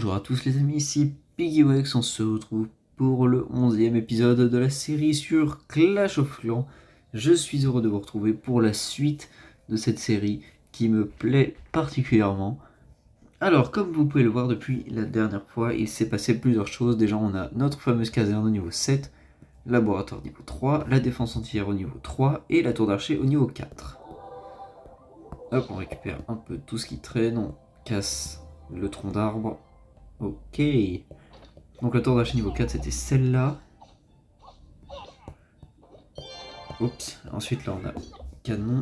Bonjour à tous les amis, ici PiggyWex, on se retrouve pour le 11e épisode de la série sur Clash of Clans. Je suis heureux de vous retrouver pour la suite de cette série qui me plaît particulièrement. Alors, comme vous pouvez le voir depuis la dernière fois, il s'est passé plusieurs choses. Déjà, on a notre fameuse caserne au niveau 7, laboratoire niveau 3, la défense entière au niveau 3 et la tour d'archer au niveau 4. Hop, on récupère un peu tout ce qui traîne, on casse le tronc d'arbre. Ok. Donc la tour d'archer niveau 4 c'était celle-là. Oups. Ensuite là on a canon.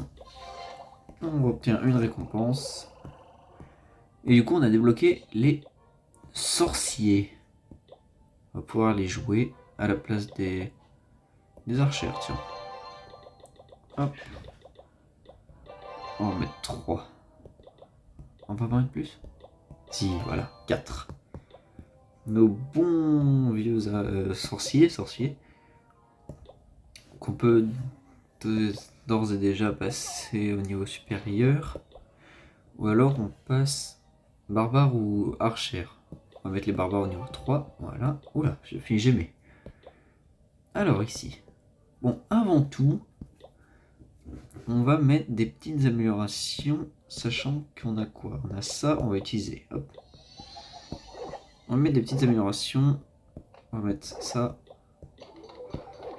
On obtient une récompense. Et du coup on a débloqué les sorciers. On va pouvoir les jouer à la place des archères, tiens. Hop. On va en mettre 3. On peut pas mettre plus? Si, voilà, 4. Nos bons vieux sorciers. Qu'on peut d'ores et déjà passer au niveau supérieur. Ou alors on passe barbare ou archère. On va mettre les barbares au niveau 3. Voilà. Oula, j'ai fini jamais. Alors ici. Bon, avant tout, on va mettre des petites améliorations, sachant qu'on a quoi? On a ça, on va utiliser. Hop. On va mettre des petites améliorations. On va mettre ça.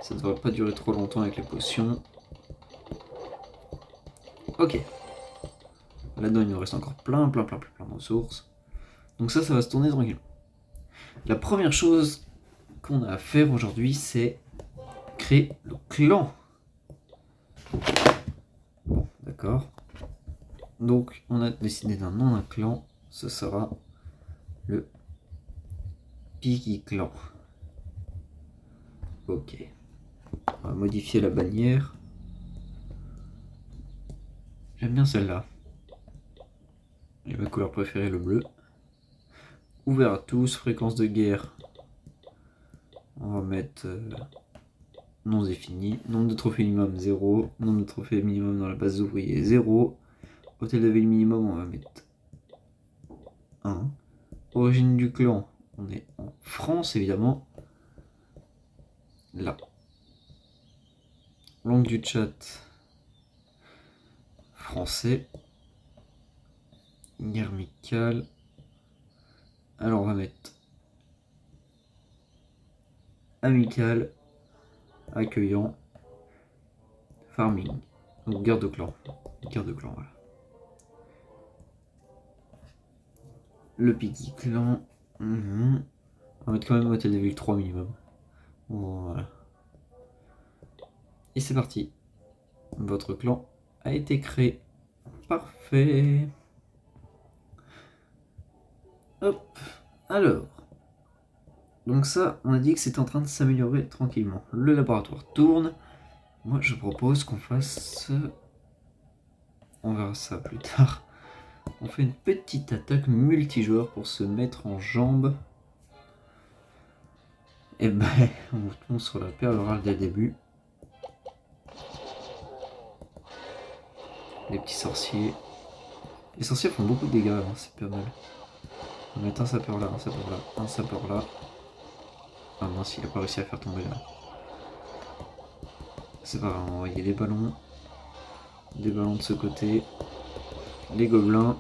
Ça ne devrait pas durer trop longtemps avec les potions. Ok. Là-dedans, il nous reste encore plein de ressources. Donc ça va se tourner tranquillement. La première chose qu'on a à faire aujourd'hui, c'est créer le clan. Bon, d'accord. Donc, on a décidé d'un nom d'un clan. Ce sera le Piggy Clan. Ok. On va modifier la bannière. J'aime bien celle-là. J'ai ma couleur préférée, le bleu. Ouvert à tous, fréquence de guerre. On va mettre non défini. Nombre de trophées minimum 0. Nombre de trophées minimum dans la base d'ouvriers 0. Hôtel de ville minimum, on va mettre 1. Origine du clan, on est en France évidemment. Là. Langue du chat, français. Guerre amicale. Alors on va mettre amical, accueillant, farming. Donc guerre de clan. Guerre de clan, voilà. Le Piggy Clan. On va mettre quand même hôtel de ville 3 minimum. Voilà. Et c'est parti. Votre clan a été créé. Parfait. Hop. Alors. Donc ça, on a dit que c'était en train de s'améliorer tranquillement. Le laboratoire tourne. Moi, je propose qu'on fasse... On verra ça plus tard. On fait une petite attaque multijoueur pour se mettre en jambes. Et ben, on tombe sur la perle rare dès le début. Les petits sorciers. Les sorciers font beaucoup de dégâts, hein, c'est pas mal. On va mettre un sapeur là, un sapeur là, un sapeur là. Ah mince, il a pas réussi à faire tomber là. C'est pas grave, on va envoyer des ballons. Des ballons de ce côté. Les gobelins.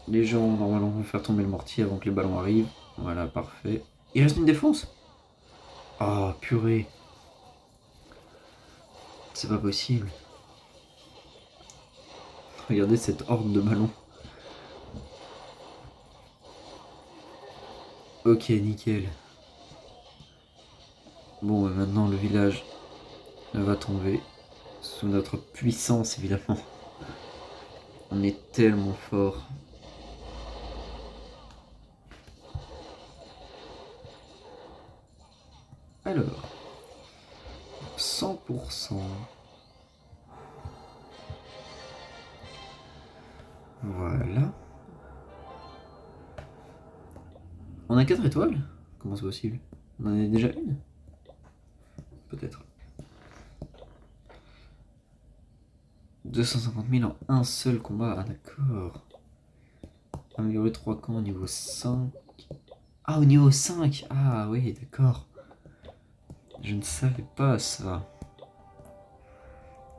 Les gens normalement vont faire tomber le mortier avant que les ballons arrivent. Voilà, parfait. Il reste une défense. Ah, purée. C'est pas possible. Regardez cette horde de ballons. Ok, nickel. Bon, maintenant le village va tomber. Sous notre puissance, évidemment. On est tellement fort. Alors, 100%. Voilà. On a 4 étoiles? Comment c'est possible? On en a déjà une? Peut-être. 250 000 en un seul combat, ah d'accord. Améliorer 3 camps au niveau 5. Ah, au niveau 5. Ah oui, d'accord. Je ne savais pas ça.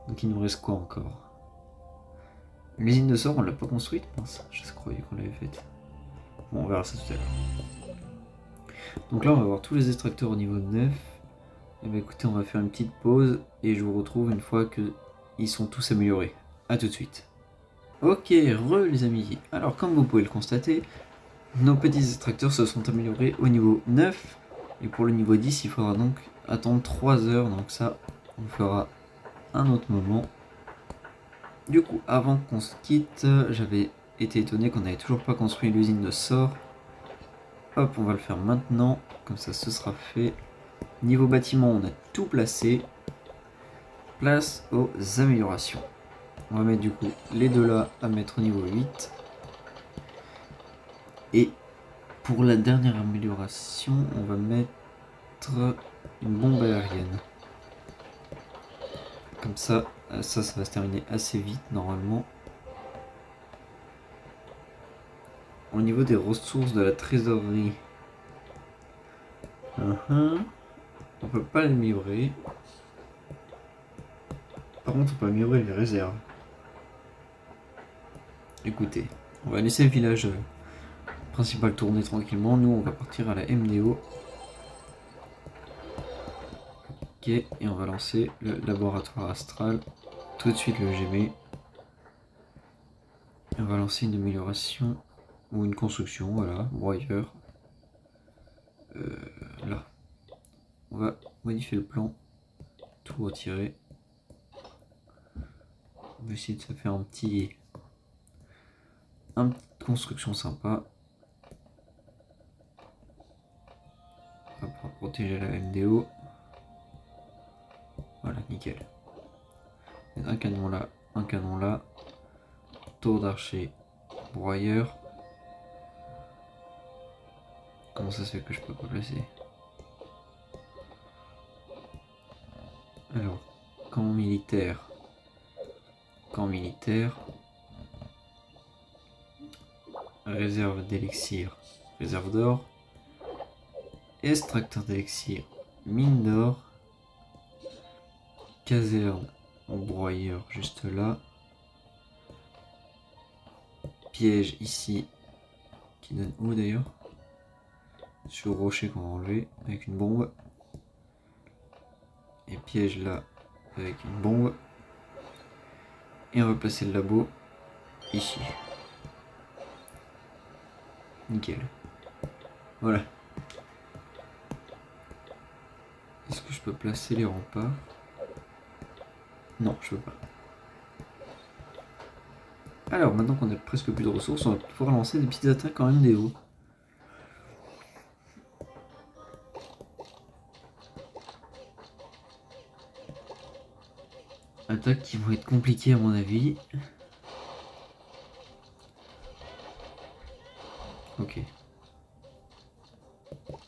Donc il nous reste quoi encore? L'usine de sort, on l'a pas construite, mince. Je croyais qu'on l'avait faite. Bon, on verra ça tout à l'heure. Donc là, on va voir tous les extracteurs au niveau 9. Et bah écoutez, on va faire une petite pause et je vous retrouve une fois qu'ils sont tous améliorés. A tout de suite. Ok, les amis. Alors, comme vous pouvez le constater, nos petits extracteurs se sont améliorés au niveau 9. Et pour le niveau 10, il faudra donc attendre 3 heures. Donc ça, on fera un autre moment. Du coup, avant qu'on se quitte, j'avais été étonné qu'on n'avait toujours pas construit l'usine de sort. Hop, on va le faire maintenant. Comme ça, ce sera fait. Niveau bâtiment, on a tout placé. Place aux améliorations. On va mettre du coup les deux là à mettre au niveau 8. Et pour la dernière amélioration, on va mettre une bombe aérienne. Comme ça, ça va se terminer assez vite normalement. Au niveau des ressources de la trésorerie, on peut pas l'améliorer. Par contre, on peut améliorer les réserves. Écoutez, on va laisser le village principal tourner tranquillement. Nous, on va partir à la MDO. Ok, et on va lancer le laboratoire astral. Tout de suite le GM. On va lancer une amélioration ou une construction, voilà, broyeur. Là. On va modifier le plan, tout retirer. On va essayer de se faire une petite construction sympa. On va pouvoir protéger la MDO. Voilà, nickel. Un canon là, un canon là. Tour d'archer, broyeur. Comment ça se fait que je peux pas placer? Alors, camp militaire. Camp militaire. Réserve d'élixir. Réserve d'or. Extracteur d'élixir. Mine d'or. Caserne. Broyeur juste là. Piège ici. Qui donne où d'ailleurs? Sur le rocher qu'on va enlever avec une bombe. Et piège là avec une bombe. Et on va placer le labo ici. Nickel. Voilà. Est-ce que je peux placer les remparts? Non, je peux pas. Alors, maintenant qu'on a presque plus de ressources, on va pouvoir lancer des petites attaques en MDO. Attaques qui vont être compliquées à mon avis. Ok. On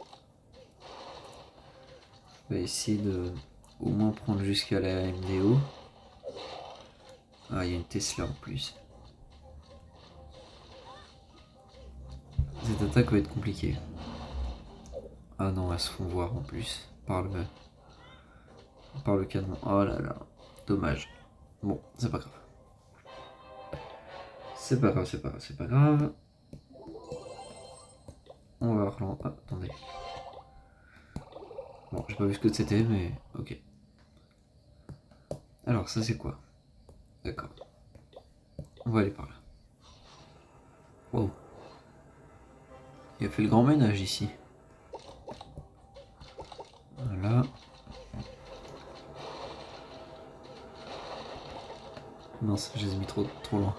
va essayer de au moins prendre jusqu'à la MDO. Ah, il y a une Tesla en plus. Cette attaque va être compliquée. Ah non, elles se font voir en plus par le canon. Oh là là, dommage. Bon, c'est pas grave. C'est pas grave, c'est pas grave, c'est pas grave. On va relancer. Ah, attendez. Bon, j'ai pas vu ce que c'était, mais ok. Alors, ça c'est quoi? D'accord. On va aller par là. Wow. Il a fait le grand ménage ici. Voilà. Non, je les ai mis trop loin.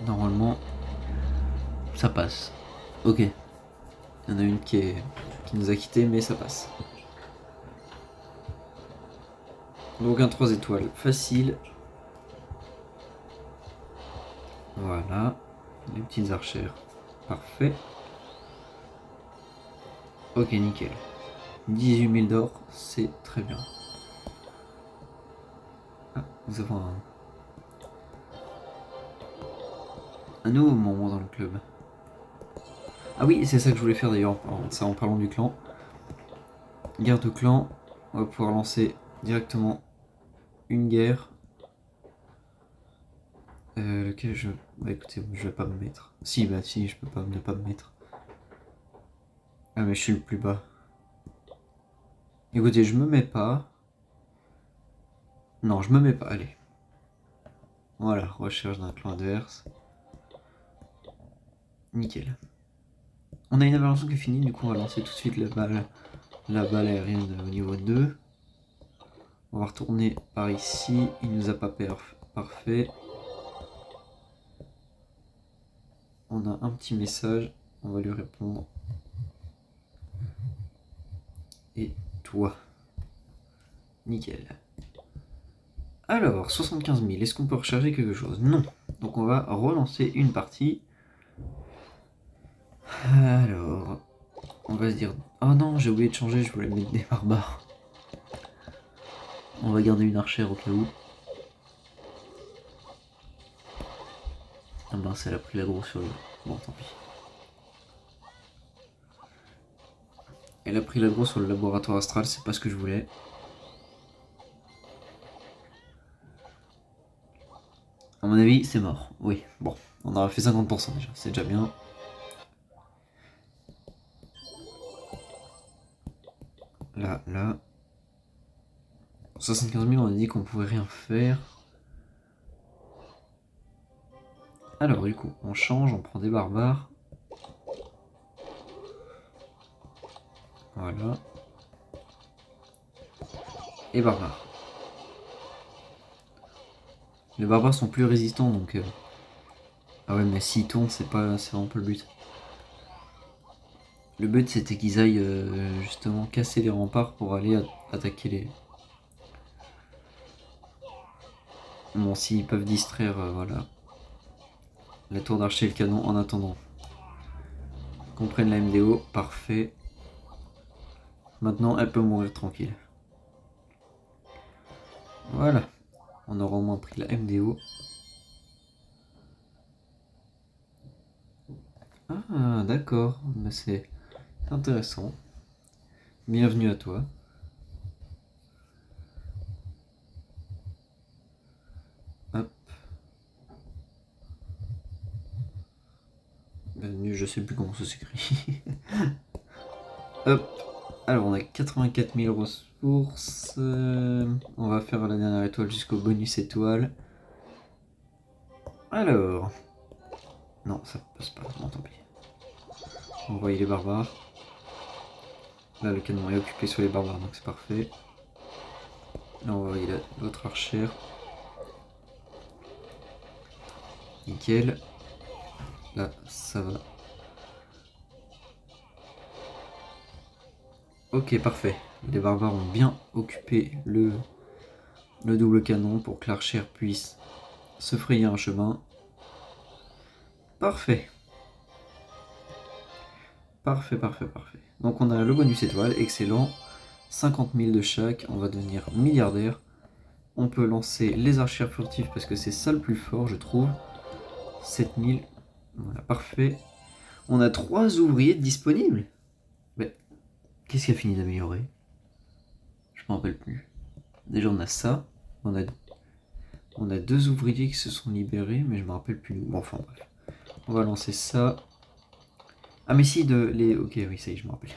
Normalement, ça passe. Ok. Il y en a une qui nous a quitté, mais ça passe. Donc un 3 étoiles facile. Voilà. Les petites archères. Parfait. Ok, nickel. 18 000 d'or, c'est très bien. Ah, nous avons Un nouveau membre dans le club. Ah oui, c'est ça que je voulais faire d'ailleurs, en parlant du clan. Guerre de clan, on va pouvoir lancer directement une guerre. Lequel je... Bah écoutez, je vais pas me mettre. Si, bah si, je peux pas ne pas me mettre. Ah mais je suis le plus bas. Écoutez, je me mets pas. Non, je me mets pas, allez. Voilà, recherche d'un clan adverse. Nickel. On a une avalanche qui est finie, du coup on va lancer tout de suite la balle aérienne au niveau 2. On va retourner par ici, il nous a pas parfait. On a un petit message, on va lui répondre. Et toi. Nickel. Alors, 75 000, est-ce qu'on peut recharger quelque chose? Non. Donc on va relancer une partie. Alors, on va se dire... Oh non, j'ai oublié de changer, je voulais mettre des barbares. On va garder une archère au cas où. Ah mince, elle a pris l'aggro sur le... Bon, tant pis. Elle a pris l'aggro sur le laboratoire astral, c'est pas ce que je voulais. À mon avis, c'est mort. Oui, bon, on aura fait 50% déjà, c'est déjà bien. Là. 75 000, on a dit qu'on pouvait rien faire. Alors du coup, on change, on prend des barbares. Voilà. Et barbares. Les barbares sont plus résistants donc... Ah ouais, mais s'ils tournent, c'est vraiment pas le but. Le but c'était qu'ils aillent justement casser les remparts pour aller attaquer les... Bon, s'ils peuvent distraire, voilà. La tour d'archer et le canon en attendant. Qu'on prenne la MDO, parfait. Maintenant, elle peut mourir tranquille. Voilà. On aura au moins pris la MDO. Ah, d'accord. Bah, c'est intéressant. Bienvenue à toi. Hop. Bienvenue, je sais plus comment ça s'écrit. Hop. Alors, on a 84 000 ressources. On va faire la dernière étoile jusqu'au bonus étoile. Alors. Non, ça passe pas. Bon, tant pis. On va envoyer les barbares. Là, le canon est occupé sur les barbares, donc c'est parfait. Là, on va envoyer l'autre archère. Nickel. Là, ça va. Ok, parfait. Les barbares ont bien occupé le double canon pour que l'archère puisse se frayer un chemin. Parfait. Parfait. Donc on a le bonus étoile, excellent. 50 000 de chaque, on va devenir milliardaire. On peut lancer les archères furtives parce que c'est ça le plus fort, je trouve. 7 000, voilà, parfait. On a 3 ouvriers disponibles. Mais qu'est-ce qui a fini d'améliorer? Je m'en rappelle plus. Déjà on a ça, on a 2 ouvriers qui se sont libérés, mais je me rappelle plus. Bon, enfin bref. On va lancer ça. Ah mais si, ok, oui, ça y est, je me rappelle.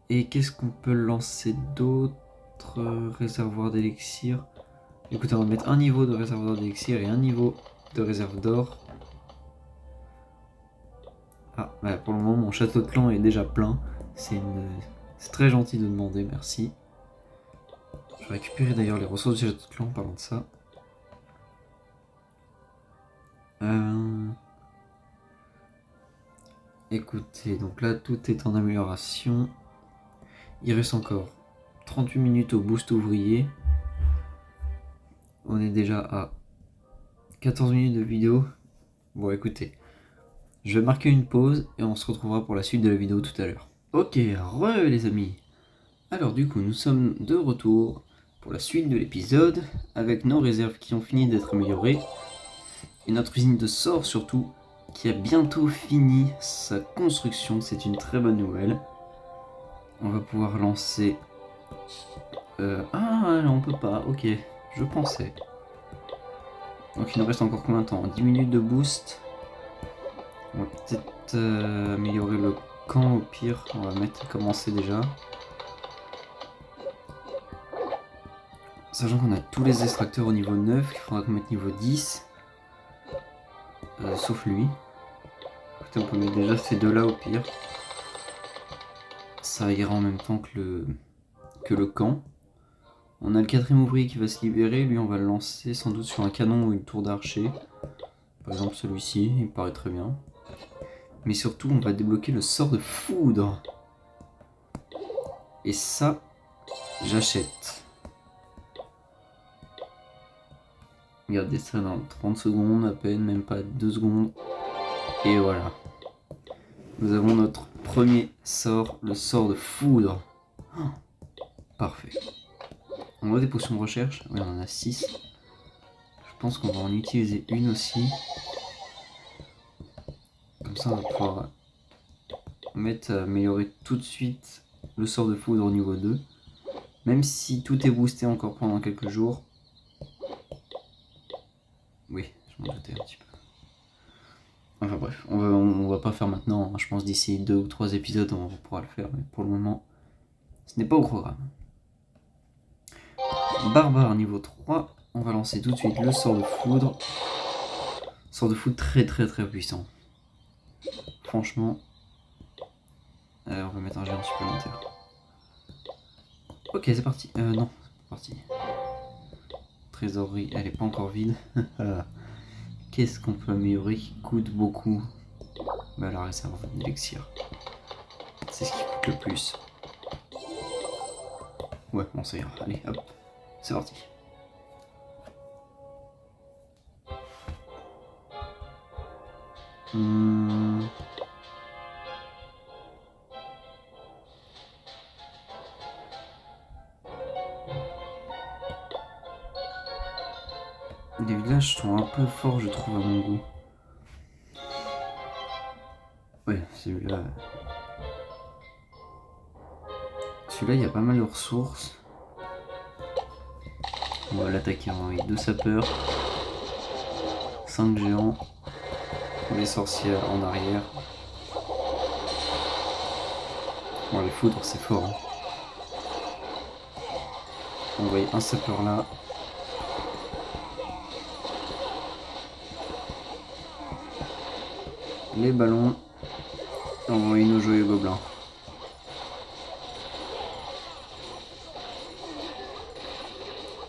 Et qu'est-ce qu'on peut lancer d'autre? Réservoir d'élixir. Écoutez, on va mettre un niveau de réservoir d'élixir et un niveau de réserve d'or. Ah, bah pour le moment, mon château de clan est déjà plein. C'est très gentil de demander, merci. Je vais récupérer d'ailleurs les ressources du château de clan en parlant de ça. Écoutez, donc là, tout est en amélioration. Il reste encore 38 minutes au boost ouvrier. On est déjà à 14 minutes de vidéo. Bon, écoutez, je vais marquer une pause et on se retrouvera pour la suite de la vidéo tout à l'heure. Ok, les amis. Alors du coup, nous sommes de retour pour la suite de l'épisode avec nos réserves qui ont fini d'être améliorées. Et notre usine de sorts surtout, qui a bientôt fini sa construction, c'est une très bonne nouvelle. On va pouvoir lancer... Ah non, on peut pas, ok, je pensais. Donc il nous reste encore combien de temps? 10 minutes de boost. On va peut-être améliorer le camp au pire, on va commencer déjà. Sachant qu'on a tous les extracteurs au niveau 9, il faudra qu'on mette niveau 10. Sauf lui. Écoutez, on peut mettre déjà ces deux-là au pire. Ça ira en même temps que le camp. On a le 4ème ouvrier qui va se libérer. Lui, on va le lancer sans doute sur un canon ou une tour d'archer. Par exemple celui-ci, il me paraît très bien. Mais surtout, on va débloquer le sort de foudre. Et ça, j'achète. Regardez ça dans 30 secondes à peine, même pas 2 secondes. Et voilà. Nous avons notre premier sort, le sort de foudre. Oh, parfait. On voit des potions de recherche. Oui, on en a 6. Je pense qu'on va en utiliser une aussi. Comme ça, on va pouvoir améliorer tout de suite le sort de foudre au niveau 2. Même si tout est boosté encore pendant quelques jours. Oui, je m'en doutais un petit peu. Enfin bref, on va pas faire maintenant. Je pense d'ici 2 ou 3 épisodes, on pourra le faire. Mais pour le moment, ce n'est pas au programme. Barbare niveau 3. On va lancer tout de suite le sort de foudre. Sort de foudre très puissant. Franchement. On va mettre un géant supplémentaire. Ok, c'est parti. Non, c'est parti. Trésorerie, elle est pas encore vide. Qu'est-ce qu'on peut améliorer qui coûte beaucoup? Bah, la réserve d'élixir. C'est ce qui coûte le plus. Ouais, bon, ça ira. Allez, hop. C'est parti. Les villages sont un peu forts, je trouve, à mon goût. Ouais, celui-là... Celui-là, il y a pas mal de ressources. On va l'attaquer avec 2 sapeurs. 5 géants. Les sorciers en arrière. Bon, les foudres, c'est fort. Hein. On voit un sapeur là. Les ballons. Envoyer nos joyeux gobelins.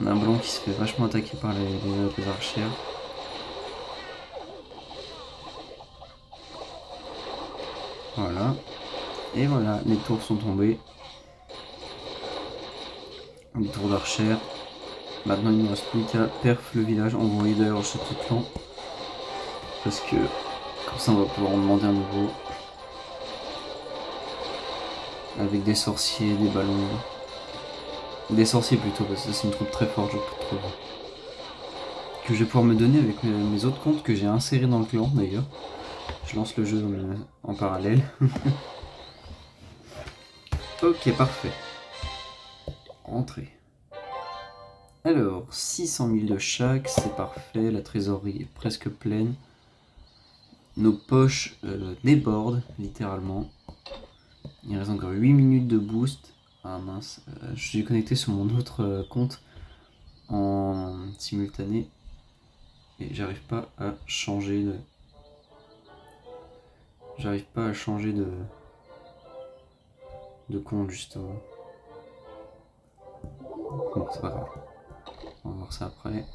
On a un ballon qui se fait vachement attaquer par les archères. Voilà. Et voilà, les tours sont tombées. Les tours d'archères. Maintenant il ne reste plus qu'à perf le village. Envoyer d'ailleurs au château de clan. Parce que comme ça on va pouvoir en demander un nouveau. Avec des sorciers, des ballons. Des sorciers plutôt, parce que c'est une troupe très forte, je trouve. Que je vais pouvoir me donner avec mes autres comptes que j'ai insérés dans le clan d'ailleurs. Je lance le jeu en parallèle. Ok, parfait. Entrée. Alors, 600 000 de chaque, c'est parfait. La trésorerie est presque pleine. Nos poches débordent, littéralement. Il reste encore 8 minutes de boost. Ah mince, je suis connecté sur mon autre compte en simultané. Et j'arrive pas à changer de... J'arrive pas à changer de compte, justement. Bon, c'est pas grave. On va voir ça après.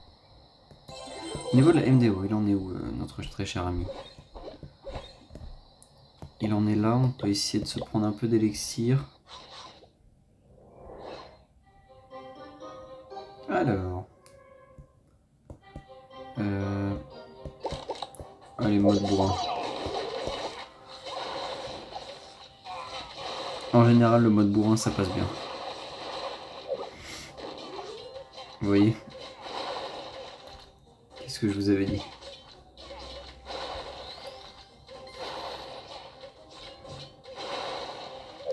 Au niveau de la MDO, il en est où, notre très cher ami? Il en est là, on peut essayer de se prendre un peu d'élixir. Alors... Allez, mode bourrin. En général, le mode bourrin, ça passe bien. Vous voyez? Qu'est-ce que je vous avais dit?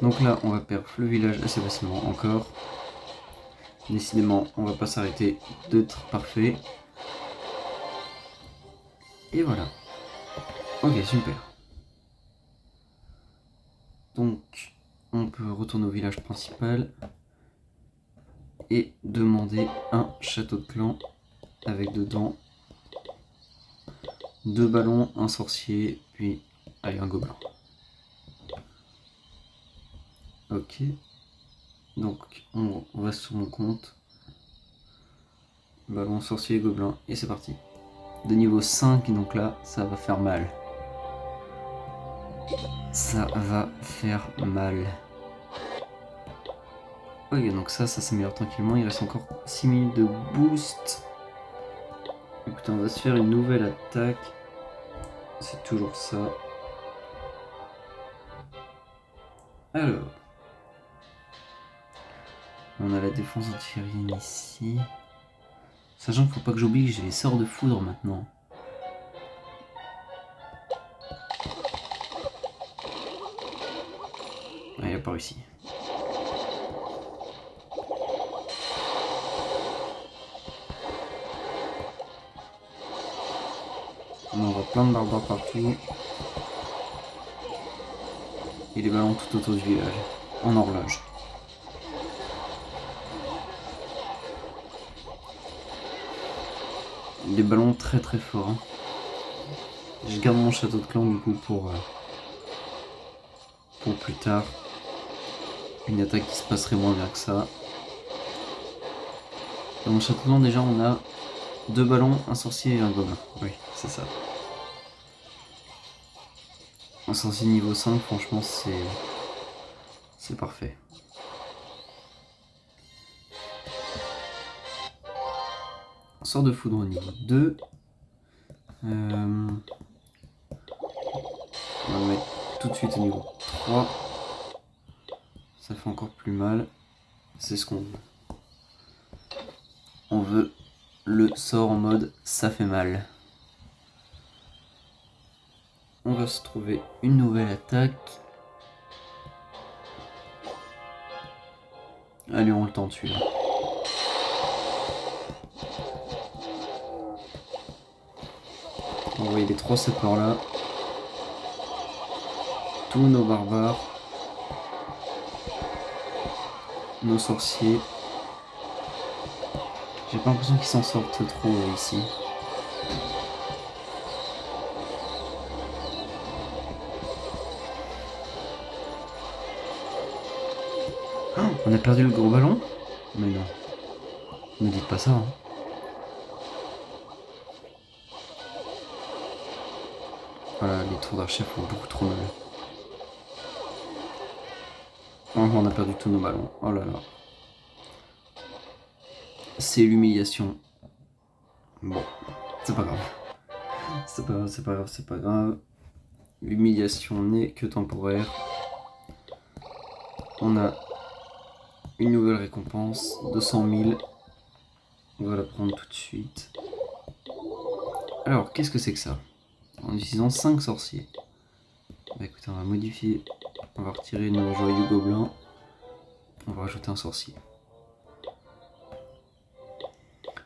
Donc là, on va perdre le village assez facilement encore. Décidément, on va pas s'arrêter d'être parfait. Et voilà. Ok, super. Donc, on peut retourner au village principal et demander un château de clan avec dedans 2 ballons, un sorcier, puis allez, un gobelin. Ok. Donc, on va sur mon compte. Ballon, sorcier, gobelin, et c'est parti. De niveau 5, donc là, ça va faire mal. Ça va faire mal. Ok, donc ça s'améliore tranquillement. Il reste encore 6 minutes de boost. Écoutez, on va se faire une nouvelle attaque. C'est toujours ça. Alors. On a la défense antiaérienne ici. Sachant qu'il ne faut pas que j'oublie que j'ai les sorts de foudre maintenant. Ah, il a pas réussi. On envoie plein de barbares partout. Et les ballons tout autour du village. En horloge. Des ballons très très forts. Hein. Je garde mon château de clan du coup pour plus tard. Une attaque qui se passerait moins bien que ça. Dans mon château de clan déjà on a 2 ballons, un sorcier et un gobelin. Oui, c'est ça. Un sorcier niveau 5, franchement c'est parfait. Sort de foudre au niveau 2. On va le mettre tout de suite au niveau 3. Ça fait encore plus mal. C'est ce qu'on veut. On veut le sort en mode ça fait mal. On va se trouver une nouvelle attaque. Allez, on le tente celui-là. On va envoyer les 3 sapeurs là. Tous nos barbares. Nos sorciers. J'ai pas l'impression qu'ils s'en sortent trop ici. Oh, on a perdu le gros ballon? Mais non. Ne dites pas ça. Hein. Voilà, les tours d'archers font beaucoup trop mal. Oh, on a perdu tous nos ballons. Oh là là. C'est l'humiliation. Bon, c'est pas grave. C'est pas grave, c'est pas grave, c'est pas grave. L'humiliation n'est que temporaire. On a une nouvelle récompense, 200 000. On va la prendre tout de suite. Alors, qu'est-ce que c'est que ça? En utilisant 5 sorciers. Bah écoutez, on va modifier. On va retirer nos joyeux gobelins. On va rajouter un sorcier.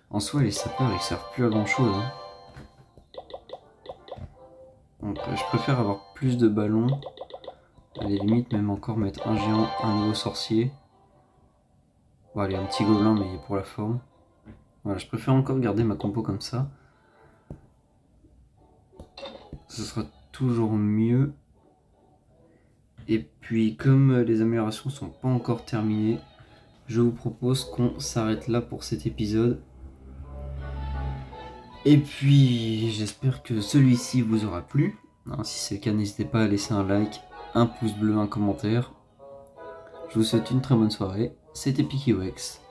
En soi, les sapeurs, ils servent plus à grand chose. Hein. Donc, je préfère avoir plus de ballons. À la limite, même encore mettre un géant, un nouveau sorcier. Bon, allez, un petit gobelin, mais pour la forme. Voilà, je préfère encore garder ma compo comme ça. Ce sera toujours mieux. Et puis, comme les améliorations sont pas encore terminées, je vous propose qu'on s'arrête là pour cet épisode. Et puis, j'espère que celui-ci vous aura plu. Si c'est le cas, n'hésitez pas à laisser un like, un pouce bleu, un commentaire. Je vous souhaite une très bonne soirée. C'était PikiWex.